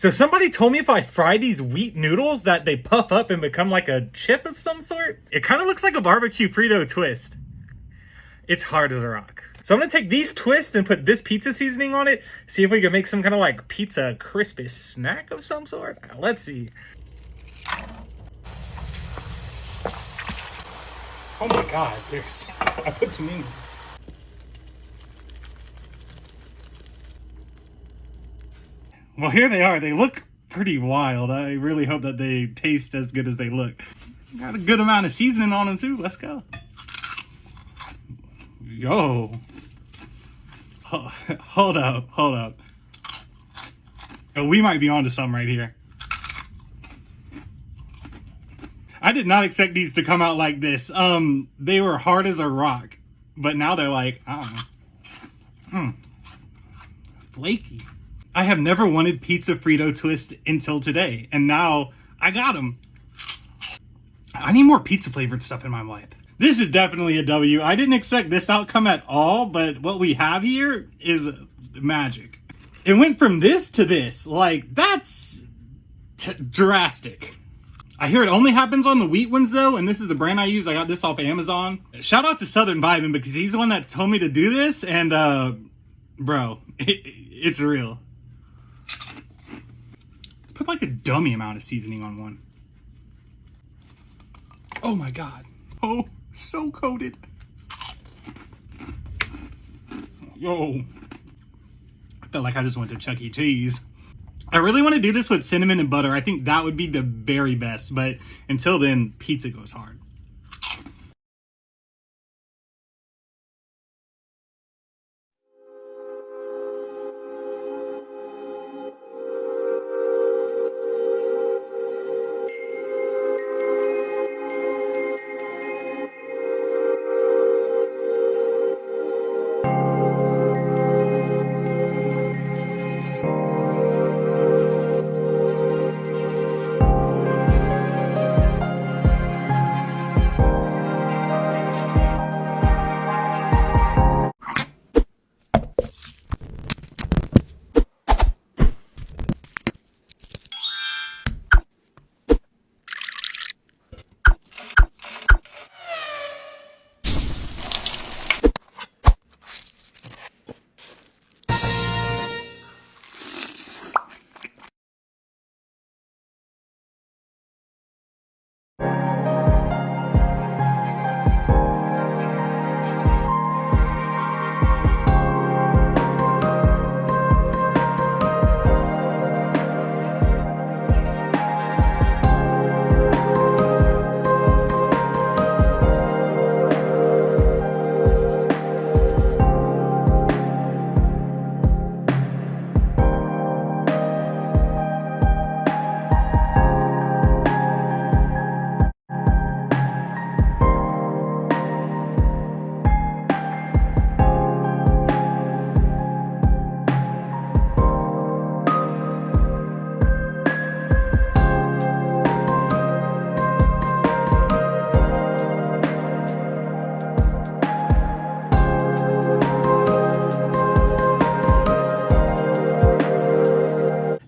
So somebody told me if I fry these wheat noodles that they puff up and become like a chip of some sort. It kind of looks like a barbecue Frito twist. It's hard as a rock. So I'm gonna take these twists and put this pizza seasoning on it. See if we can make some kind of like pizza crispy snack of some sort. Let's see. Oh my God, I put too many. Well, here they are. They look pretty wild. I really hope that they taste as good as they look. Got a good amount of seasoning on them too. Let's go. Yo. Hold up. Oh, we might be onto something right here. I did not expect these to come out like this. They were hard as a rock, but now they're like, I don't know. Flaky. I have never wanted pizza Frito twist until today, and now I got them. I need more pizza flavored stuff in my life. This is definitely a W. I didn't expect this outcome at all, but what we have here is magic. It went from this to this. Like, that's drastic. I hear it only happens on the wheat ones though, and this is the brand I use. I got this off of Amazon. Shout out to Southern Vibin' because he's the one that told me to do this, and bro, it's real. Let's put like a dummy amount of seasoning on one. Oh my God. Oh, so coated. Yo. I felt like I just went to Chuck E. Cheese. I really want to do this with cinnamon and butter. I think that would be the very best, but until then, pizza goes hard.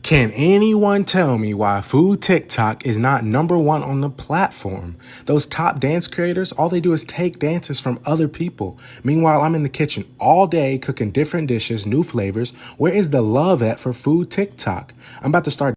Can anyone tell me why Food TikTok is not #1 on the platform? Those top dance creators, all they do is take dances from other people. Meanwhile, I'm in the kitchen all day cooking different dishes, new flavors. Where is the love at for Food TikTok? I'm about to start